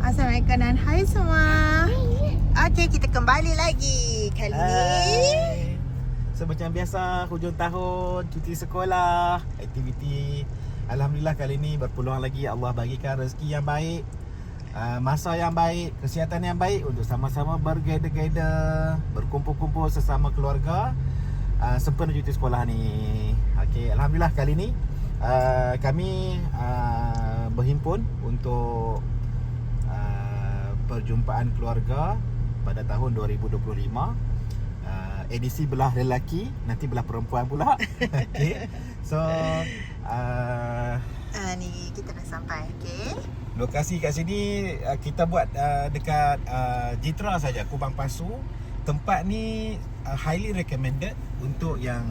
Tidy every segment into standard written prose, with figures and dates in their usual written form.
Assalamualaikum dan hai semua. Okey, kita kembali lagi. Kali ni So macam biasa, hujung tahun, cuti sekolah, aktiviti. Alhamdulillah kali ni berpeluang lagi Allah bagikan rezeki yang baik, masa yang baik, kesihatan yang baik untuk sama-sama bergaida-gaida, berkumpul-kumpul sesama keluarga sempena cuti sekolah ni. Okey, alhamdulillah kali ni kami berhimpun untuk perjumpaan keluarga pada tahun 2025. Edisi belah lelaki, nanti belah perempuan pula. Okay. So ni kita dah sampai. Okey. Lokasi kat sini kita buat dekat Jitra saja, Kubang Pasu. Tempat ni highly recommended untuk yang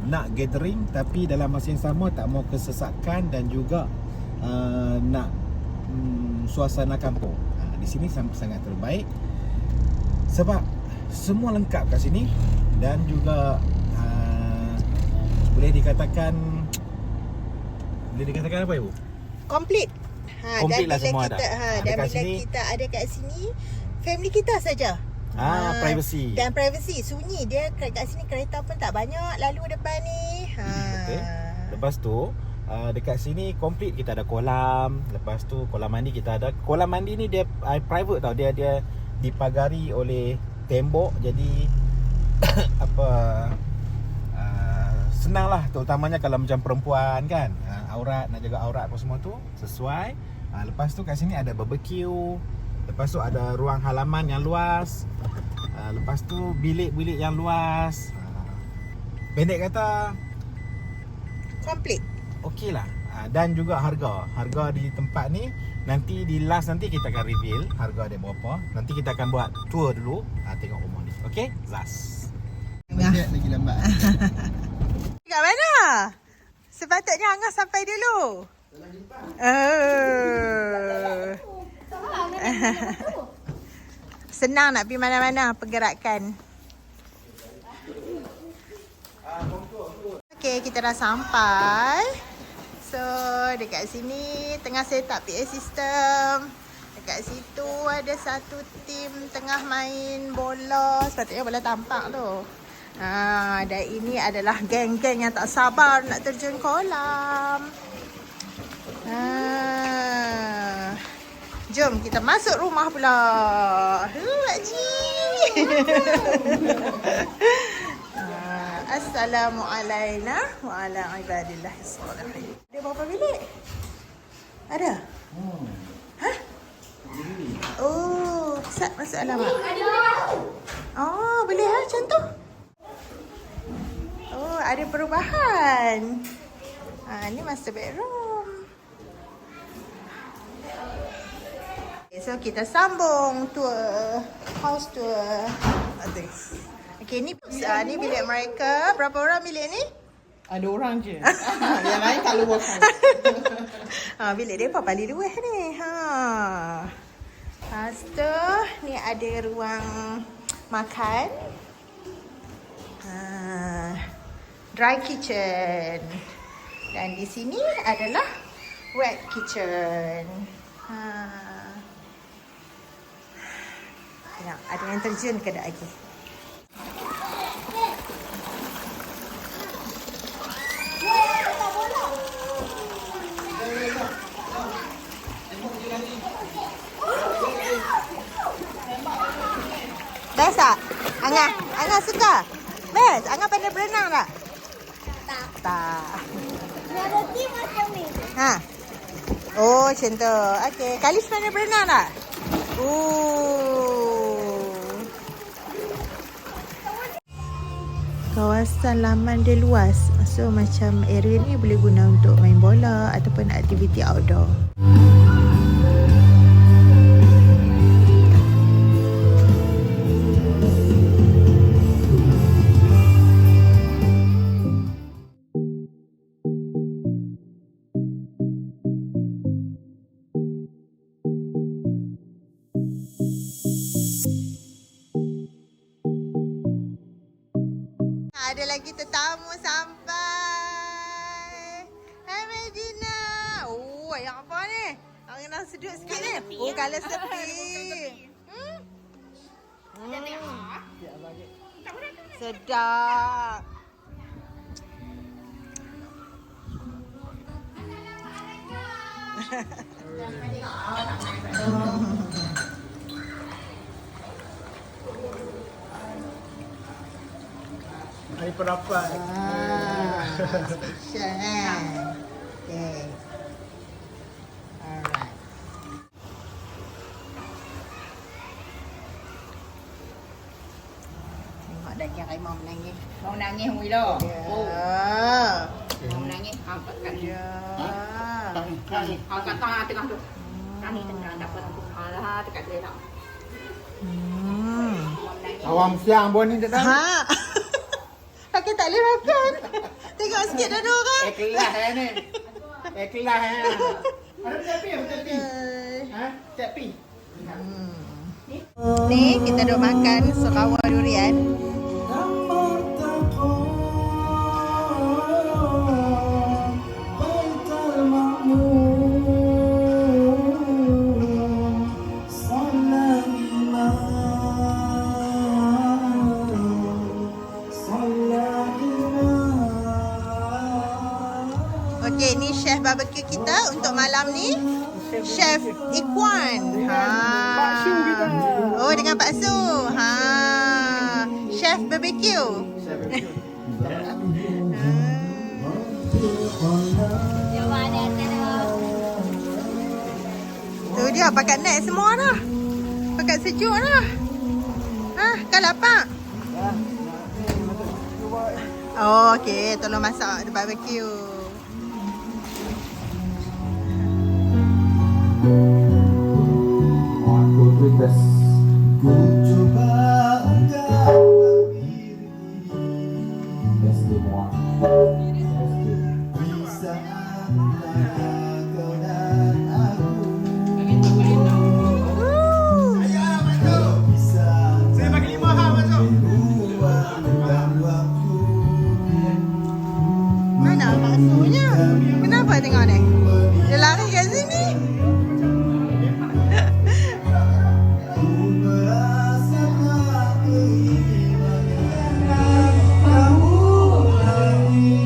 nak gathering tapi dalam masa yang sama tak mau kesesakan dan juga nak suasana kampung. Di sini sangat terbaik sebab semua lengkap kat sini dan juga boleh dikatakan apa ibu? Komplit. Complete lah semua kita, ada. Dan bila sini, kita ada kat sini, family kita saja. privacy. Dan privacy, sunyi. Dia kat sini kereta pun tak banyak lalu depan ni. Okay. Lepas tu dekat sini komplit, kita ada kolam. Lepas tu kolam mandi kita ada. Kolam mandi ni dia private tau. Dia dipagari oleh tembok, jadi senang lah, terutamanya kalau macam perempuan kan, aurat, nak jaga aurat apa semua tu sesuai. Lepas tu kat sini ada barbecue. Lepas tu ada ruang halaman yang luas. Lepas tu bilik-bilik yang luas. Pendek kata Komplit. okey lah. Dan juga harga di tempat ni nanti di last nanti kita akan reveal harga dia berapa. Nanti kita akan buat tour dulu, tengok rumah ni. Okey, last. Lagi lambat. Kat mana? Sepatutnya Angah sampai dulu. Senang nak pergi mana-mana pergerakan. Okey, kita dah sampai. So, dekat sini tengah set up PA system. Dekat situ ada satu tim tengah main bola. Sepatutnya bola tampak tu. Dan ini adalah geng-geng yang tak sabar nak terjun kolam. Jom kita masuk rumah pula. Pakcik. Assalamualaikum wa ala ibadillahi sholihin. Ada berapa bilik? Ada? Hah? Oh, pusat masuk alamat. Oh, boleh macam tu? Oh, ada perubahan. Ni master bedroom. Okay, so kita sambung tour, house tour. Okay, ni bilik mereka. Berapa orang bilik ni? Ada orang je. Yang lain tak luaskan. Bilik dia paling luas ni. Lepas tu, ni ada ruang makan. Dry kitchen. Dan di sini adalah wet kitchen. Tengok, ada yang terjun ke tak lagi. Best tak? Angah suka? Best? Angah pandai berenang tak? Tak. Ada tim macam ni. Oh, macam tu. Okey. Kalis pandai berenang tak? Kawasan laman dia luas. So, macam area ni boleh guna untuk main bola ataupun aktiviti outdoor. Ada lagi tetamu sampai. Hai Medina. Oh, yang apa ni? kena sedut sikit ni. Oh, kalau sepi. Sedap. Hari perapat. Special kan? Okay. Alright. Tengok daging harimau menangis. Mau nangis Wilo. Ya. Mau nangis angkat kat ni. Ya. Angkat tangan tengah tu. Kami tengah dapat alah dekat dia tak. Mau nangis. Awam siang pun ni tak tahu. Ha. Pakai tak boleh makan. Tengok sikit dah dua kan. Ikhlas ni. Ikhlas Ada tepi apa tepi? Ha? Tepi. Ni kita duk makan surawa durian. Okey, ni chef barbecue kita untuk malam ni. Chef Ikhwan. Pak Su kita. Oh, dengan Pak Su. Ha. Chef barbecue. Tu dia pakat naik semua dah. Pakat sejuk dah. Ha, kan lapar? Oh, okey. Tolong masak barbecue. Aku tegas ku coba engkau berdiri. Testimoni. Di saat antara kau dan aku. Bisa Saya bagi 5 hal masuk. ruang dan waktu. Mana baksonya? Kenapa tengok ni? Dia lari kat sini. Ku merasakan keinginan kamu lagi.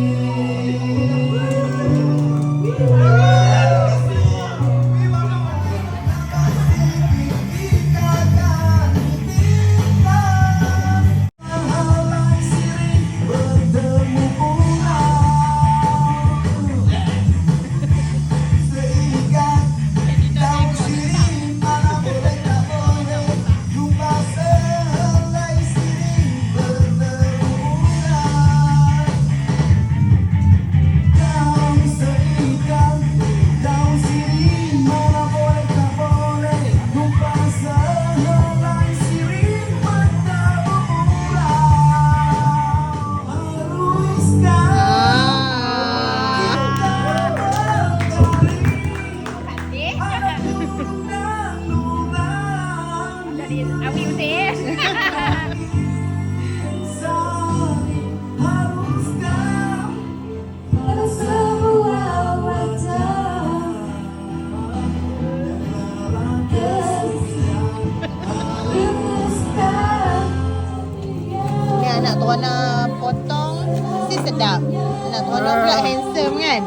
Ni anak tuana potong mesti sedap. Anak tuana pula handsome kan?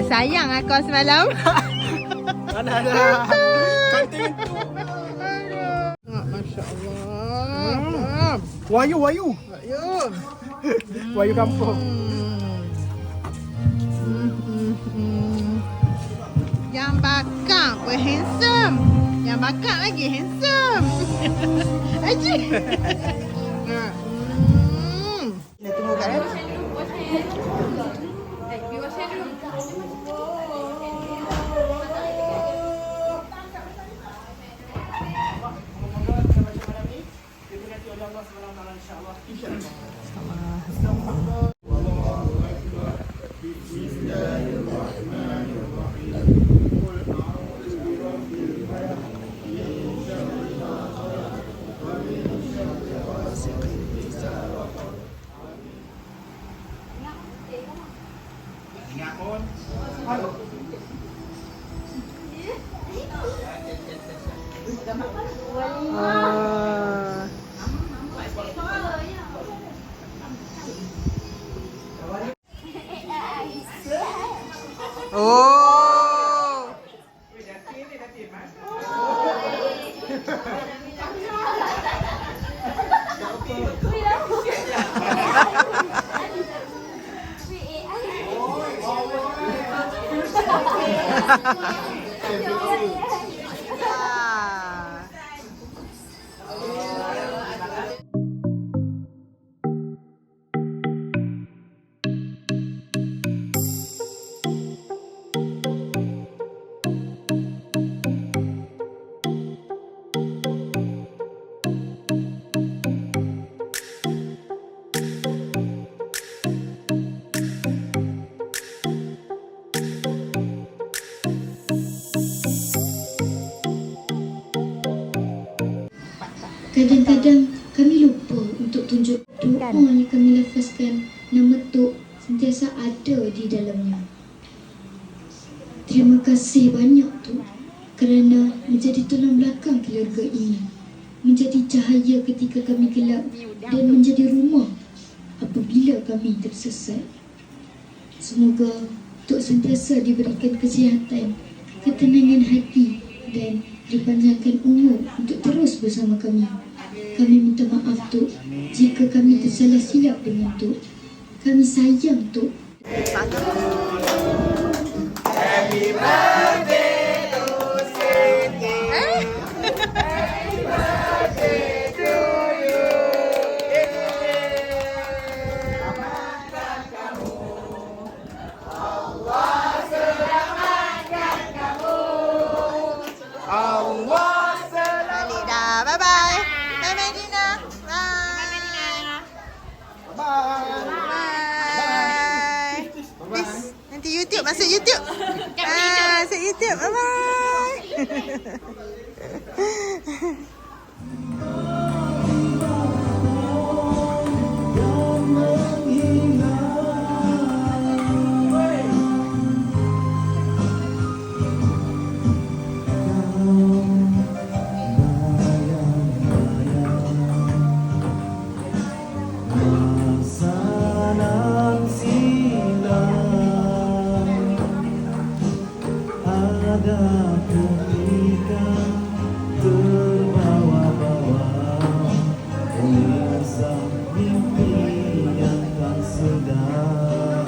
Sayang aku semalam. Mana ada kantin tu. Masya Allah. Wayu. Ayuh. Wayu kampung. Yang bakar pun handsome. Yang bakar lagi handsome. Aji. Kita tunggu kat dalam. Ingat pun. Oh. Kadang-kadang kami lupa untuk tunjuk doa yang kami lafazkan, nama Tok sentiasa ada di dalamnya. Terima kasih banyak Tok kerana menjadi tulang belakang keluarga ini, menjadi cahaya ketika kami gelap dan menjadi rumah apabila kami tersesat. Semoga Tok sentiasa diberikan kesihatan, ketenangan hati dan dipanjangkan umur untuk terus bersama kami. Kami minta maaf Tok jika kami tersalah silap dengan Tok. Kami sayang Tok. Happy birthday to Siti. Happy birthday to you. Selamatkan kamu. Allah selamatkan kamu. Allah Balik dah. Bye-bye. Bye Medina. Bye. Bye. Bye. Please, nanti YouTube. Masuk YouTube. Masuk YouTube. Bye-bye. Salam silam ada ketika terbawa-bawa rasa mimpi yang tak sedar.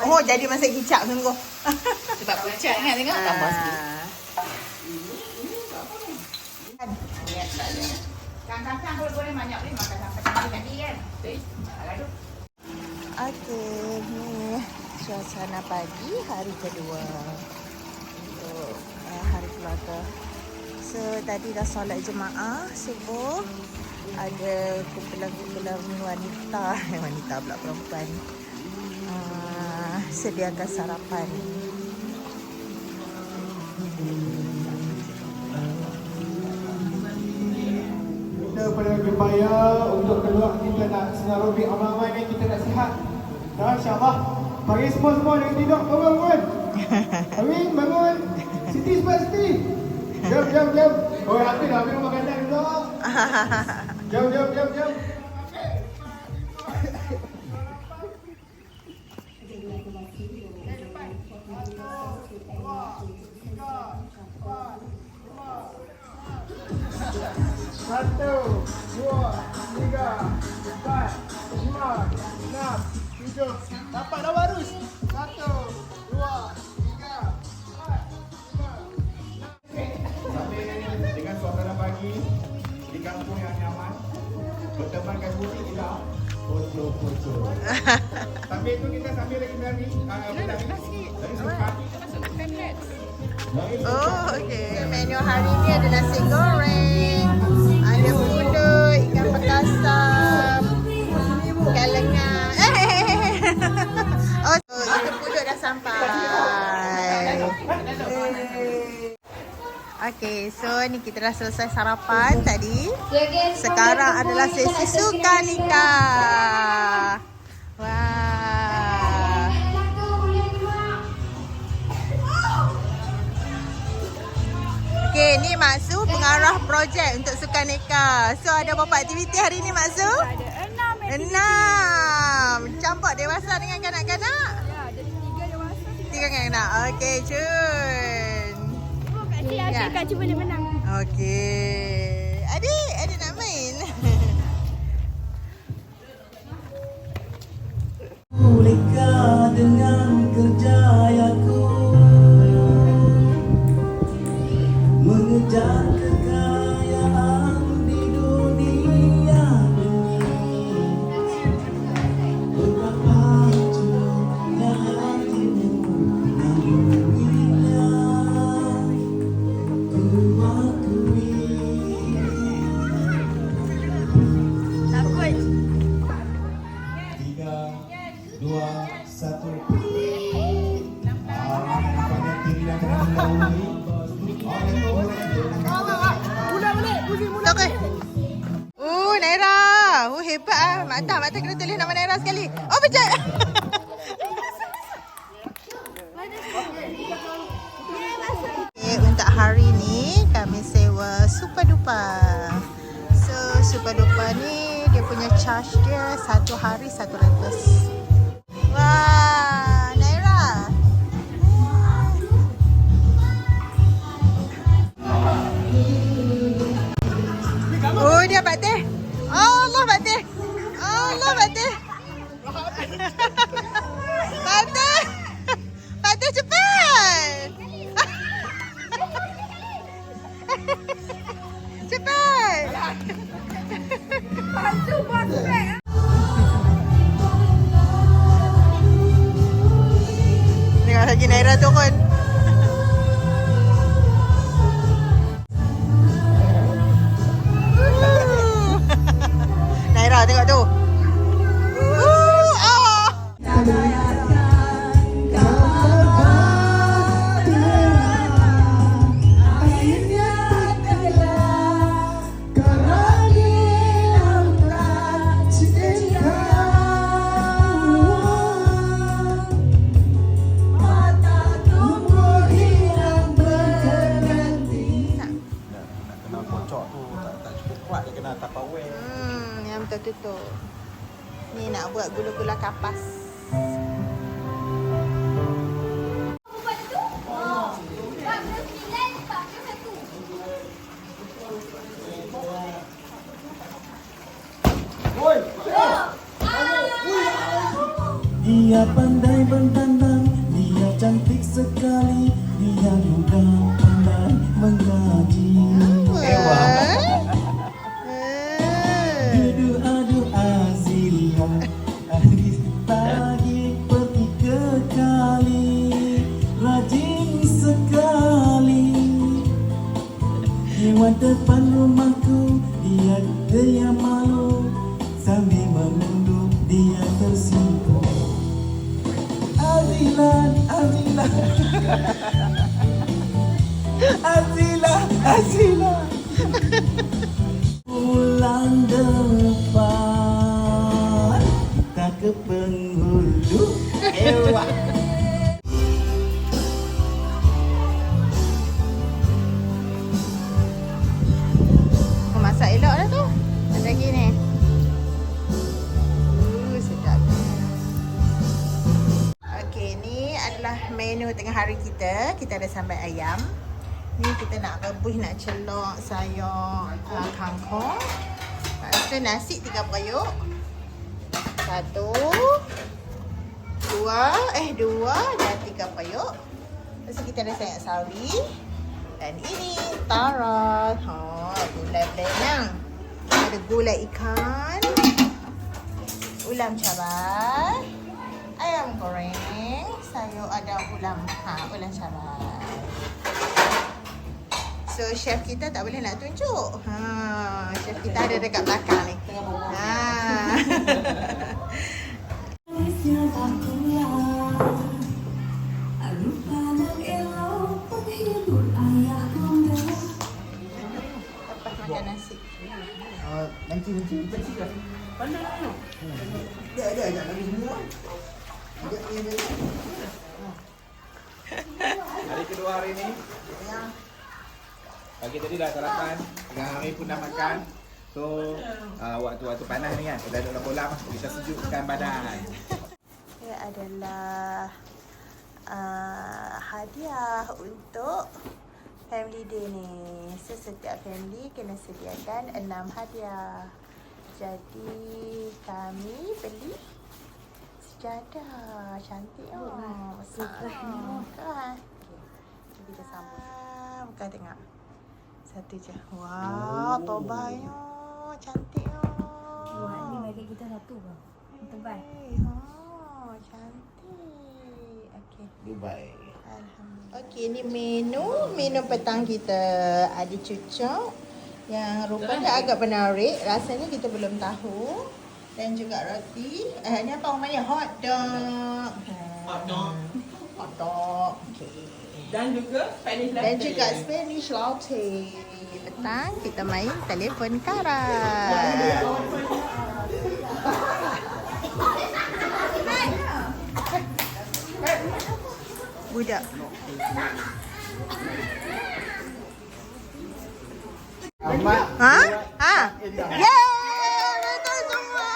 Oh, jadi masa hijab sungguh. Sebab pucat kan, tengok tambah sikit. Kacang-kacang boleh banyak boleh makan sampai tadi kan. Okey, ni suasana pagi hari kedua untuk hari keluarga. So, tadi dah solat jemaah subuh. Ada kumpulan-kumpulan wanita, wanita pula perempuan. Sediakan sarapan. Kita pada berupaya untuk keluar, kita nak senarobik amal-amal ni, kita nak sihat. Dan insyaAllah pagi semua dengan tidur, bangun. Amin, bangun. Siti sebab Siti. Jom. Oh, habis dah ambil makanan dulu. Jom. Satu, dua, tiga, empat, lima, enam, tujuh. Dapat dah barus. Satu, dua, tiga, empat, lima, enam. Sambil dengan suasana pagi di kampung yang nyaman, bertemankan musik kita, foto. Sambil itu kita sambil lagi dari sempat. Oh, okey. Menu hari ni ada nasi goreng, ada pulut, ikan bekasam, ikan lengan. Oh, itu pulut dah sampai. Okey, so ni kita dah selesai sarapan tadi. Sekarang adalah sesi sukaneka. Wah. adalah projek untuk sukan neka. So ada berapa aktiviti hari ni Mak Su? Ada 6 6. Campur dewasa dengan kanak-kanak? Ya, ada 3 dewasa. 3 kanak. Okey, cun. Kak Cik Asyik Kak cuba dia menang. Okey. Adik nak main? Bolehkah dengan kerjayaku mengejar kekayaan di dunia ini? Betapa hancurnya hatimu, namun dirinya ku akui. Takut. 3, 2, 1. Nampaknya kiri dan kanan mendahului. Okey. Naira. Hebat ah. Mak Tak kena tulis nama Naira sekali. Oh, betul. Okay, untuk hari ni kami sewa Super Dupa. So Super Dupa ni dia punya charge dia 1 hari 100. Wah, Naira. Oh, dia Pak Teh. Allah Pak Teh. Allah Pak Teh. Pak Teh. Pak Teh cepat. Cepat. Bantu buat track. Tengok lagi Naira turun. Naira tengok tu. Kena kocok tu tak cukup kuat, dia kena Tupperware. Yang betul-betul. Ni nak buat gula-gula kapas. Dia pandai bertandang, dia cantik sekali, dia juga pandai mengaji. Adu Azila, Aziz pagi pergi ke kali, rajin sekali. Lewat depan rumahku, dia gaya malu, sambil menunduk dia tersipu. Azila Bulan depan kita ke penghulu. Ewa. Masak elok dah tu. Lagi ni. Sedap. Okey, ni adalah menu tengah hari kita. Kita ada sambal ayam. Ni kita nak rebus, nak celok sayur kangkung. Lepas tu nasi 3 periuk. 1, 2 dan 3 periuk. Lepas tu kita ada sayur sawi. Dan ini tarat. Gulai belenang. Ada gulai ikan. Ulam cabai. Ayam goreng. Sayur ada ulam cabai. So chef kita tak boleh nak tunjuk. Chef kita ada dekat belakang ni. Lepas makan nasi. Nanti. Ada lagi semua. Hari kedua hari ni. Pagi tadi dah sarapan, tengah hari pun dah makan. So, waktu-waktu panas ni kan, kita duduk dalam kolam, kita sejukkan badan. Ia adalah hadiah untuk family day ni. So, setiap family kena sediakan 6 hadiah. Jadi kami beli sejadah cantik besar kan. Kita sambut. Bukan tengok. Satu je. Wah, tobaynya cantik Wah, ni bagi kita satu ke? Tebal. Cantik. Okey. Dubai. Alhamdulillah. Okey, ni menu petang kita. Ada cucuk yang rupanya agak menarik. Rasanya kita belum tahu. Dan juga roti. Ni apa namanya? Hot dog. Hot dog. Okey. Dan juga Spanish Dan juga Spanish latte. Petang kita main telefon karat. Budak. Amat. Ha? Ha? Yeay! Betul semua!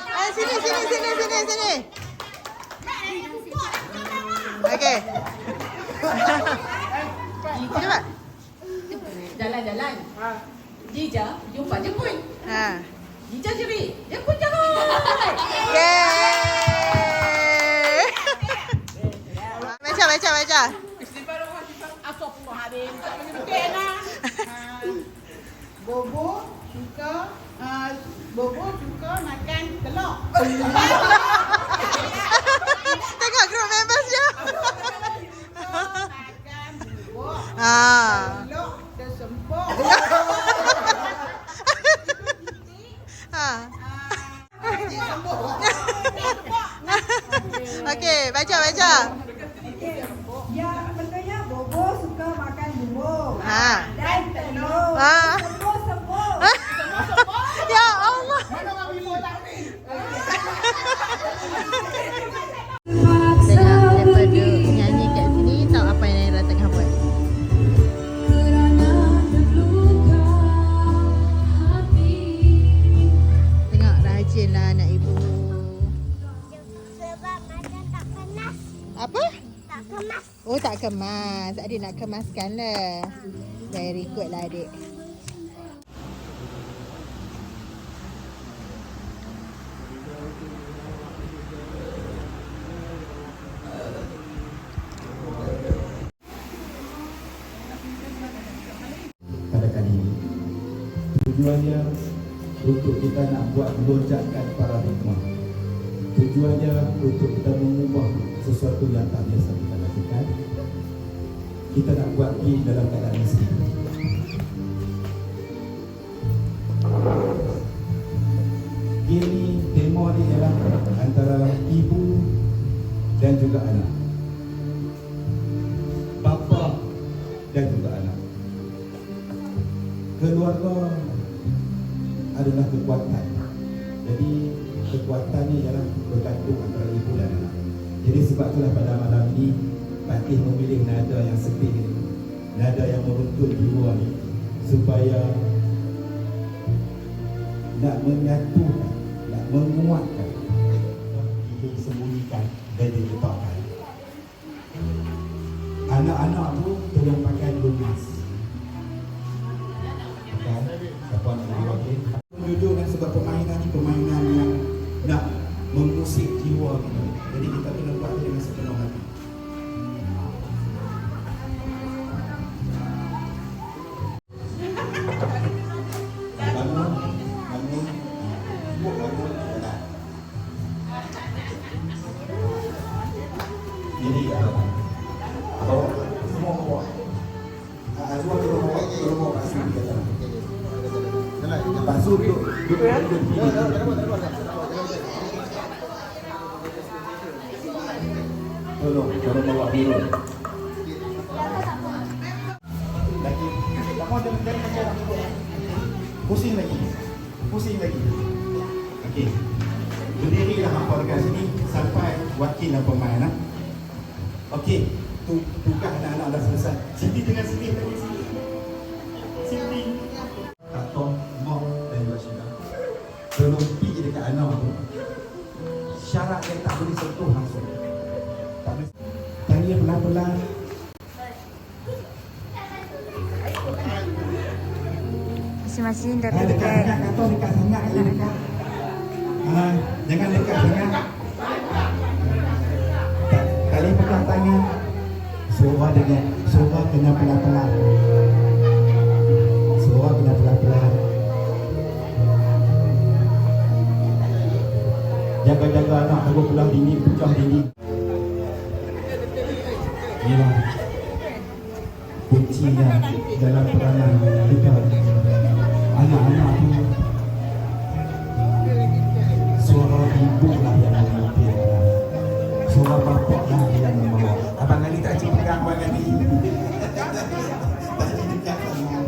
Yeay! Sini. Okey. Cepat. Jalan-jalan. Jija jumpa jemput. Ha. Jija curi. Jemput jalan. Yeay! Baca. Asap semua habis. Tak boleh nak. Bobo suka makan telur. Tengok group members dia. Makan bubuk. Telur tersempur. Okey, baca. Ya, betulnya Bobo suka makan bubuk. Dan telur. Sempur. Ya Allah. Tengok daripada nyanyi kat sini, tahu apa yang Naira tengah buat? Tengok rajinlah anak ibu. Sebab macam tak panas. Apa? Tak kemas. Oh, tak kemas. Adik nak kemaskan lah. Very good lah adik. Pada kali ini tujuannya untuk kita nak buat melonjakkan paradigma. Tujuannya untuk kita mengubah sesuatu yang tak biasa kita lakukan. Kita nak buat ini dalam keadaan yang sendiri. Ini tema ni ialah antara ibu dan juga anak, bapa dan juga anak. Keluarga adalah kekuatan. Jadi kekuatannya ialah bergantung antara ibu dan anak. Jadi sebab itulah pada malam ini Patih memilih nada yang seperti ini, nada yang membentuk jiwa ni, supaya nak menyatukan, nak menguatkan, disembunyikan dan diletakkan. Anak-anak tu tolong pakai lunas. Siapa nak diwakil? Menunjukkan sebab permainan ni permainan yang nak mengusik jiwa kita. Jadi kita kena buat dengan sepenuh hati. Bangun. Jalan. Ini bawa semua bawa. Semua turun bawa basuh di dalam. Basuh duduk. Tolong bawa turun. Lagi. Tak mau dari macam pusing lagi. Okey. Berdirilah hampa dekat sini sampai wakil dan pemain. Okey. tugas anak-anak dah selesai. Siti tengah sini tadi sini. Siti. Tato, Mok dan juga Syida. Tolong pergi dekat anak tu. Syarat dia tak boleh sentuh langsung. Tak boleh. Tanya pelan-pelan. Masing-masing dah Dekat dekat. sangat, kata dekat sangat je dekat. Jangan dekat sangat. Kali pegang tangan. Suara dengan suara kena pelan-pelan. Suara kena pelan-pelan. Jaga-jaga anak takut pulang dinding, pecah dinding. Inilah kuncinya dalam peranan kita. Anak-anak tu suara ibu lah yang memimpin, suara bapak lah yang membawa. Abang Ali tak cik pegang Abang Ali. Tak cik dekat sangat.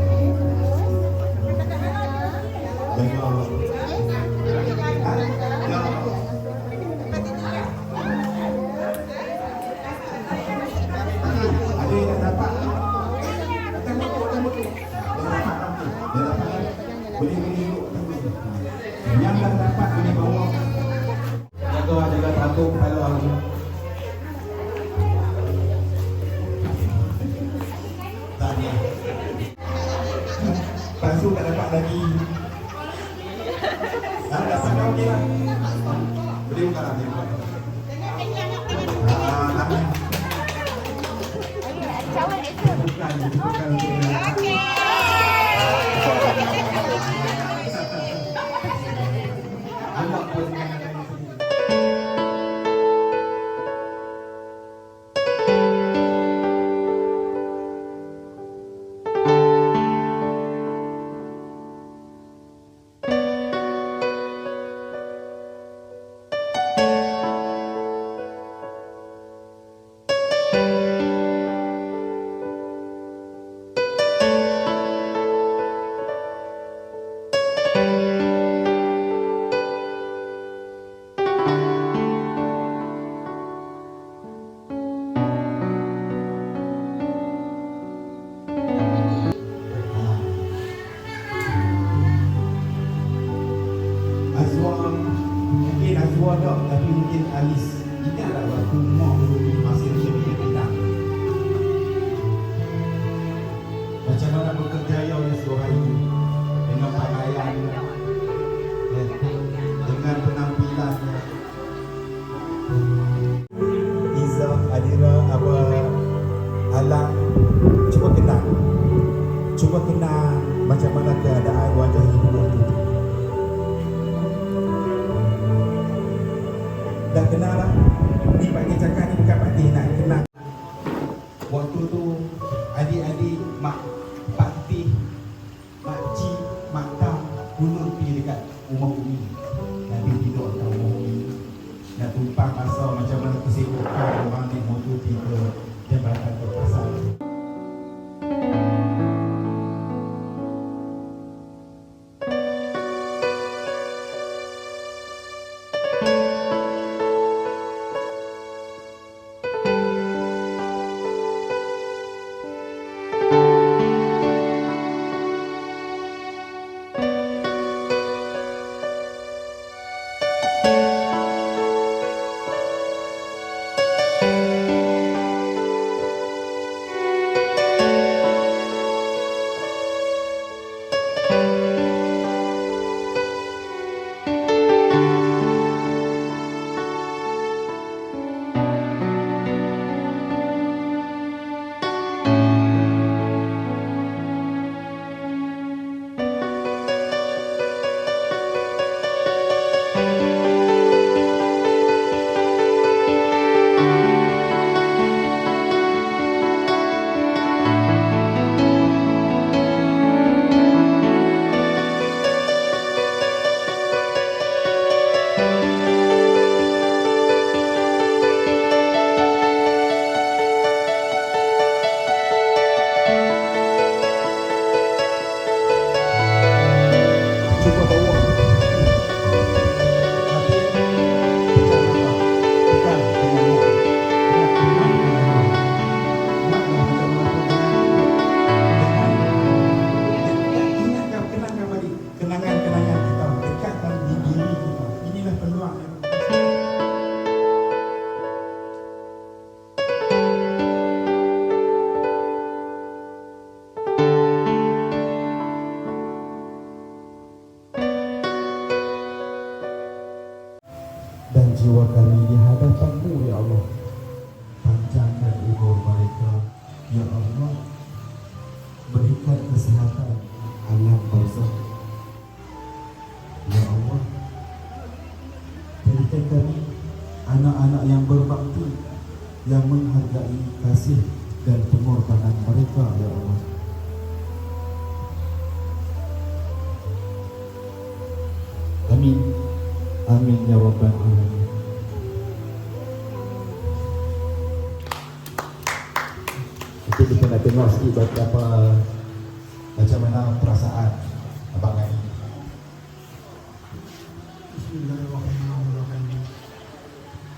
Jaga Allah. Ada yang dapat. Boleh duduk. Yang dah dapat boleh bawa. Jaga teratur kalau ada. Tak ada. Pasu tak dapat lagi. Dah dapat kau okey lah. Boleh buka lah. Bukan. Anak pun jangan ada di sini. Azwar, mungkin Azwar tak, tapi mungkin Alis. Ingatlah waktu Mak dulu masih lebih petang. Macam mana berkerjaya oleh Suhayu dengan pakaian, dengan penampilan. Izzah, Adira, Abah, Alang, cuba kenal macam mana keadaan wajah ibu waktu itu. Dah kenal lah. Ni Pak Tih cakap ni bukan Pak Tih nak kenal. Waktu tu adik-adik Pak Tih, Mak Cik, Mak Tam kunut pergi dekat rumah Umi. Nanti tidur kat rumah Umi. Nak tumpang pasal macam mana kesibukan orang naik motor tiga Jambatan Perpasan. jiwa kami di hadapan-Mu ya Allah. Panjangkan umur mereka ya Allah. Berikan kesihatan alam barzakh ya Allah. Berikan kami anak-anak yang berbakti, yang menghargai kasih dan pengorbanan mereka ya Allah. Amin. Amin ya Rabbal Alamin. Nanti kita nak tengok sikit macam mana perasaan Abang Ai. Bismillahirrahmanirrahim.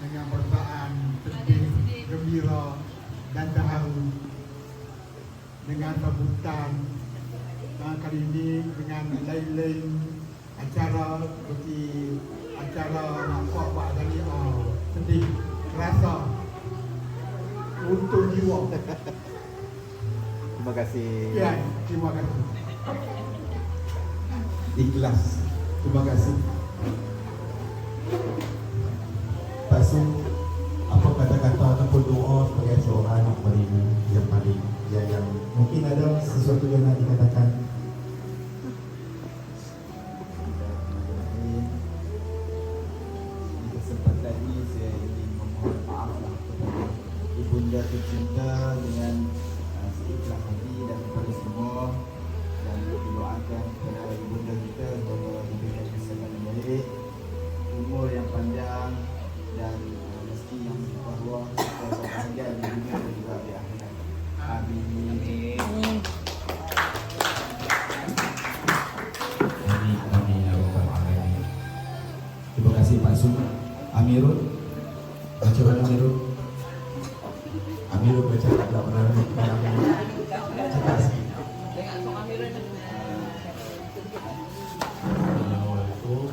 Dengan perasaan sedih, gembira dan terharu dengan sambutan kali ini dengan lain-lain acara seperti acara nampak Pak Ghani sedih, rasa untuk jiwa. Terima kasih. Ya, terima kasih. Ikhlas. Terima kasih. Pak Su, apa kata-kata ataupun doa sebagai seorang anak beribu yang paling yang mungkin ada sesuatu yang nak dikatakan? Di kesempatan ini saya ingin memohon maaf kepada ibunda tercinta dengan seikhlas hati dan kepada semua, dan doakan kepada ibunda kita semoga diberikan kesehatan yang baik, umur yang panjang dan rezeki yang berlimpah serta kebahagiaan di dunia dan juga di akhirat. Amin. Amin ya Rabbal Alamin. Terima kasih Pak Su. Amirul, macam mana Amirul? Amirul bercakap tak pernah cakap sikit. Assalamualaikum.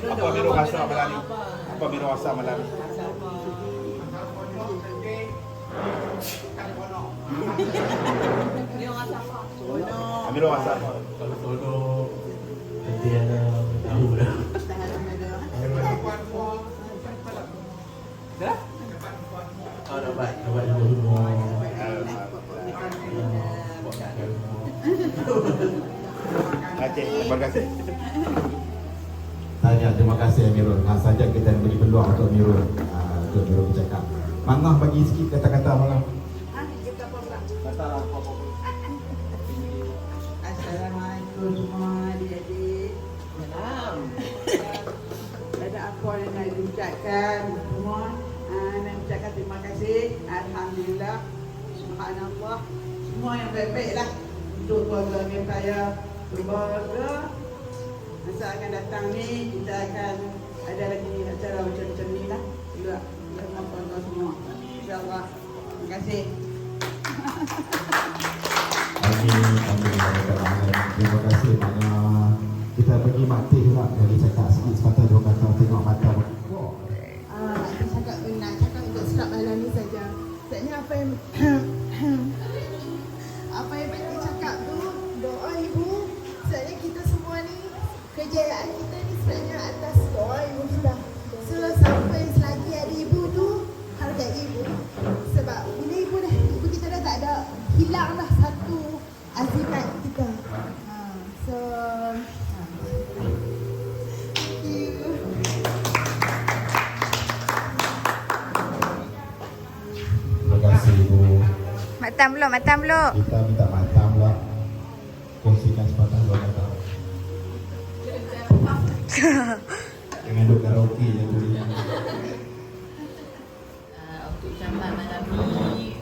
Apa Miro rasa malam ni? Apa Miro rasa malam ni? Miro rasa apa? Kalau tolong nanti ada tahu dah. Oh dapat dulu. Okey, terima kasih. Tanya, terima kasih Amirul. Saja kita beri peluang untuk Amirul bercakap. Mangah bagi sikit kata-kata malam. Assalamualaikum semua adik-adik. Ada apa yang nak diucapkan semua? Nak ucapkan terima kasih. Alhamdulillah. Subhanallah. Semua yang baik-baiklah untuk keluarga saya. Keluarga masa akan datang ni kita akan ada lagi acara macam ni lah juga dengan keluarga semua. InsyaAllah. Terima kasih. Amin. Terima kasih Maknya. Kita pergi mati lah. Jadi cakap sikit sepatah dua kata. Tengok mata. Nak cakap untuk serap malam ni saja. Sebenarnya apa yang Betty cakap tu, doa ibu. Sebenarnya kita semua ni, kejayaan kita ni sebenarnya atas doa ibu kita. So sampai selagi ada ibu tu, hargai ibu. Sebab bila ibu kita dah tak ada, hilang dah satu azimat kita. So thank you. Terima kasih Ibu. Matam belum? Kita minta matam lah. Kongsikan sepatah dua kata. Dengan duk karaoke je tu. Untuk ucapan malam ni,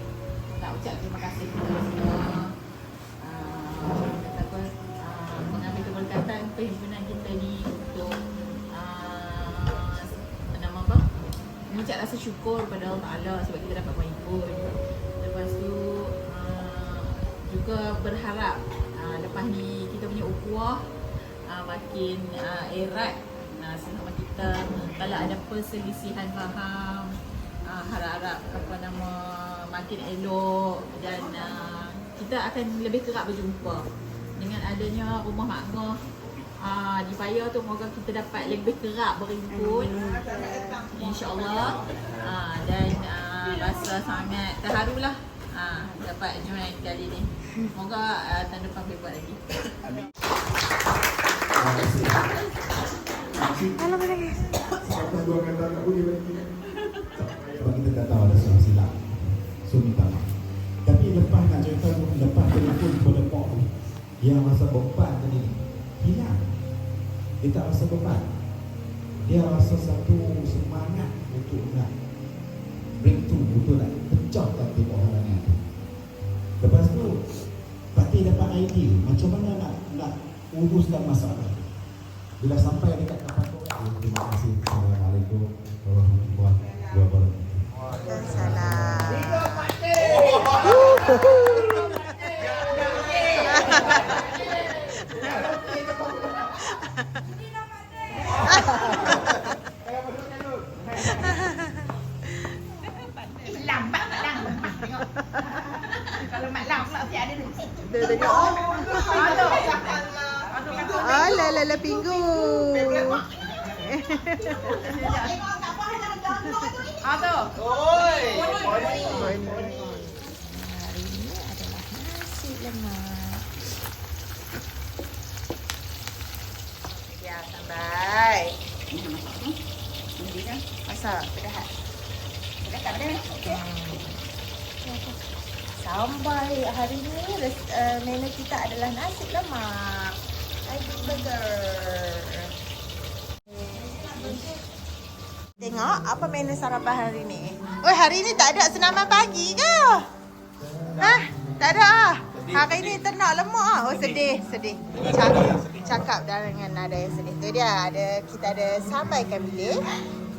nak ucap terima kasih kepada semua. Mengambil keberkatan perhimpunan kita ni untuk mengucap rasa syukur kepada Allah Ta'ala sebab kita dapat menghibur. Lepas tu juga berharap lepas ni kita punya ukhuwah makin erat sesama kita. Kalau ada perselisihan faham, harap-harap makin elok dan kita akan lebih kerap berjumpa. Dengan adanya rumah makmah dibayar tu moga kita dapat lebih kerap berhimpun, insyaAllah. Dan rasa sangat terharulah dapat join kali ni. Moga tahun depan boleh buat lagi. Alam lagi. Sebab kita tak tahu ada salah silap. So minta maaf. Tapi lepas nak cerita, lepas telefon kepada Pok tu, dia rasa beban tadi hilang. Dia tak rasa beban. Dia rasa satu semangat untuk nak breakthrough, untuk nak pecahkan tempoh halangan tu. Lepas tu, Patih dapat idea macam mana nak uruskan masalah. Bila sampai dekat tempat tu, terima kasih. Assalamualaikum warahmatullahi wabarakatuh. Salam. Lambat tengok. Kalau mak lambat mesti ada ni. Dia tengok. Alah, lala pinggu. Hari ini adalah nasi lemak. Ya, sampai. Masak, pedas. Dah tak ada. Okey. Sampai hari ni menu kita adalah nasi lemak. Egg burger. Tengok apa menu sarapan hari ni. Oi, hari ni tak ada senaman pagi ke? Hah? Tak ada ah. Hari ni ternak lemak ah. Oh, sedih. Cakap dengan nada yang sedih. Tu dia, kita ada sambal ikan bilis,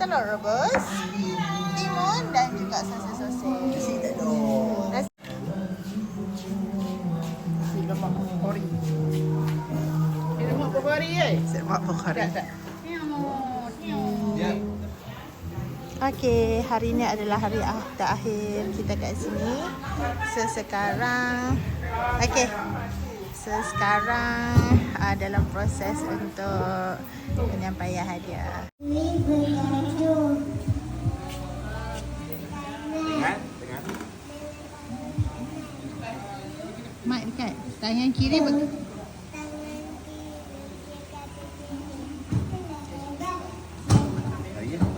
telur rebus, timun dan juga sosis-sosis. Nasi lemak pokori. Lemak pokori Lemak pokori. Ya. Okey, hari ini adalah hari terakhir kita kat sini. Sekarang dalam proses untuk penyampaian hadiah. Mak dekat tangan kiri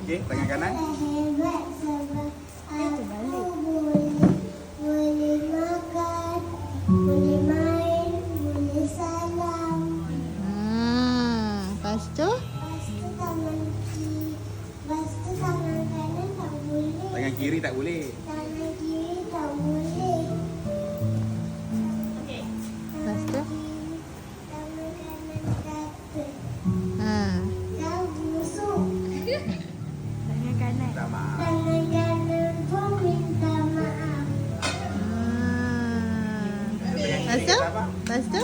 Okey, tangan kanan. Lepas tu Tangan kiri tak boleh. Lepas tu tangan kanan. Tak maaf. Lepas tu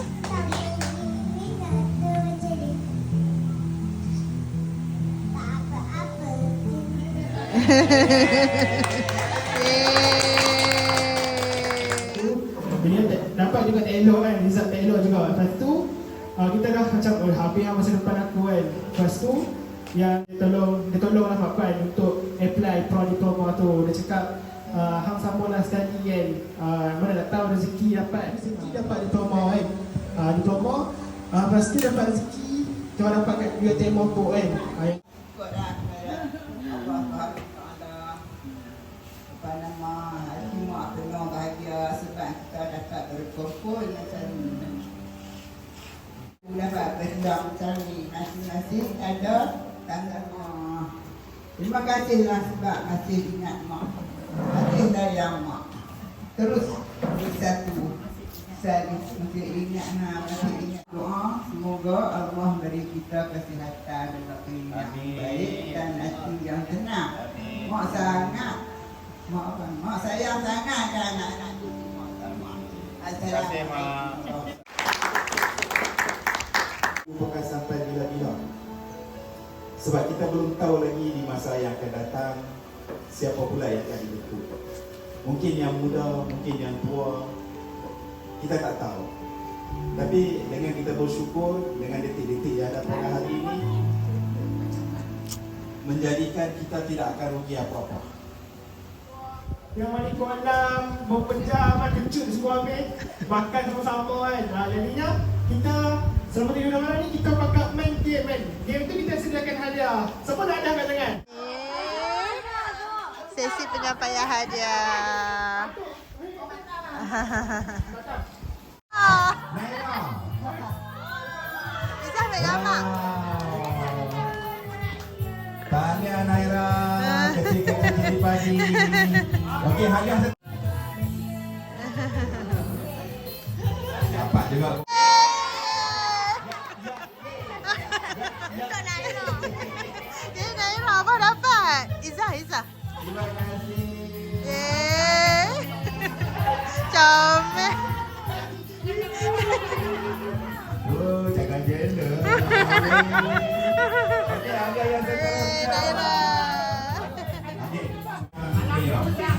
Dia dapat juga tak elok kan, result tak elok juga. Lepas tu kita dah macam habis masa depan aku kan. Lepas tu yang dia tolonglah Mak Pan untuk apply pro diploma tu. Dia cakap hang sama lah study kan, mana nak tahu rezeki dapat diploma kan. Diploma lepas tu dapat rezeki kau dapat kat UiTM Mopok kan. Berkumpul macam ni. Dapat berendam cari nasi-nasi ada tangan mak. Terima kasihlah sebab masih ingat mak. Masih sayang mak. Terus bersatu. Masih ingat masih ingat doa. Semoga Allah beri kita kesihatan dan yang baik dan hati yang tenang. Mak sangat. Mak sayang sangat kan anak-anak tu. Terima kasih, Mak. Bukan sampai bila-bila. Sebab kita belum tahu lagi di masa yang akan datang siapa pula yang akan dibentuk. Mungkin yang muda, mungkin yang tua, kita tak tahu. Tapi dengan kita bersyukur, dengan detik-detik detik yang ada pada hari ini menjadikan kita tidak akan rugi apa-apa. Yang malik alam berpejam kejut semua habis makan sama-sama kan. Jadinya kita selama 3 bulan malam ni kita pakai main game kan. Game tu kita sediakan hadiah. Siapa nak ada kat tangan? Sesi penyampaian hadiah. Naira. Bisa ambil gambar. Tahniah Naira, kecil-kecil cili padi. Okey, hadiah dapat juga. Untuk Naira. Jadi Naira apa dapat? Izzah. Terima kasih. Comel. Oh, jangan jealous. Okey, hadiah yang seterusnya. Naira. Okey.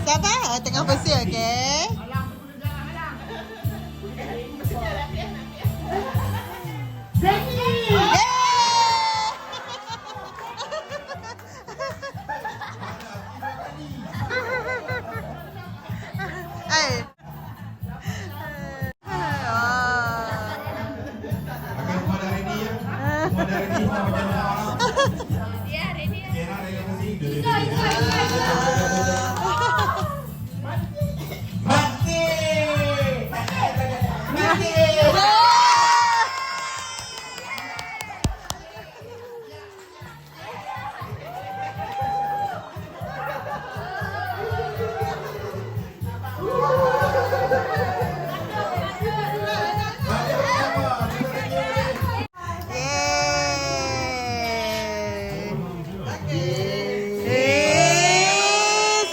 Sabar, tengah bersih, okey? Okey, semua dah ready ya? Semua dah ready, semua macam mana? Ya, ready. Okey, nak ready apa sih?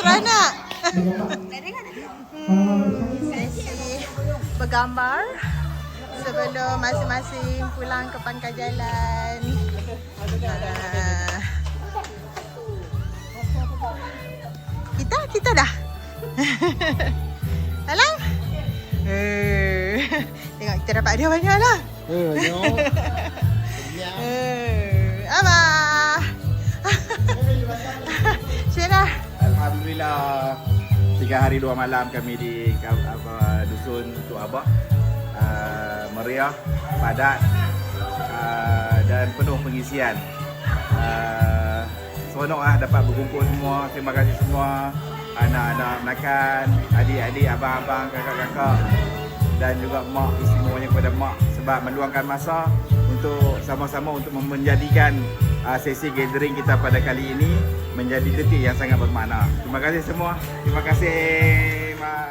Seronok. Sesi bergambar sebelum masing-masing pulang ke pangkal jalan. Kita dah. Alang? Tengok kita dapat hadiah banyak lah. Abah. Syirah. Alhamdulillah 3 hari 2 malam kami di dusun Tuk Abah. Meriah, padat dan penuh pengisian. Seronok dapat berkumpul semua. Terima kasih semua anak-anak makan, adik-adik, abang-abang, kakak-kakak dan juga mak, istimewanya kepada mak sebab meluangkan masa untuk sama-sama untuk menjadikan sesi gathering kita pada kali ini menjadi detik yang sangat bermakna. Terima kasih semua. Terima kasih. Bye.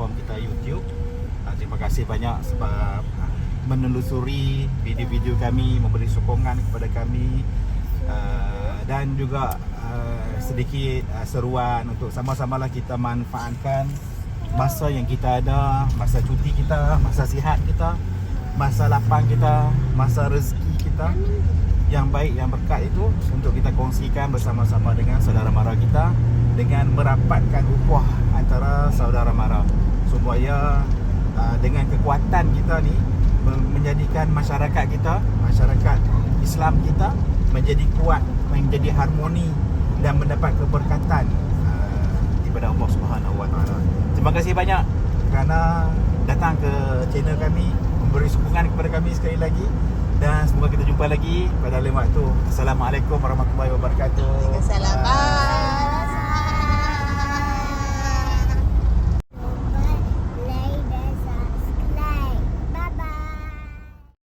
platform kita YouTube. Terima kasih banyak sebab menelusuri video-video kami, memberi sokongan kepada kami, dan juga sedikit seruan untuk sama-samalah kita manfaatkan masa yang kita ada, masa cuti kita, masa sihat kita, masa lapang kita, masa rezeki kita yang baik, yang berkat itu untuk kita kongsikan bersama-sama dengan saudara mara kita, dengan merapatkan ukhuwah antara saudara mara, supaya dengan kekuatan kita ni menjadikan masyarakat kita, masyarakat Islam kita menjadi kuat, menjadi harmoni dan mendapat keberkatan daripada Allah Subhanahu Wa Taala. Terima kasih banyak kerana datang ke channel kami, memberi sokongan kepada kami sekali lagi, dan semoga kita jumpa lagi pada lain waktu. Assalamualaikum warahmatullahi wabarakatuh.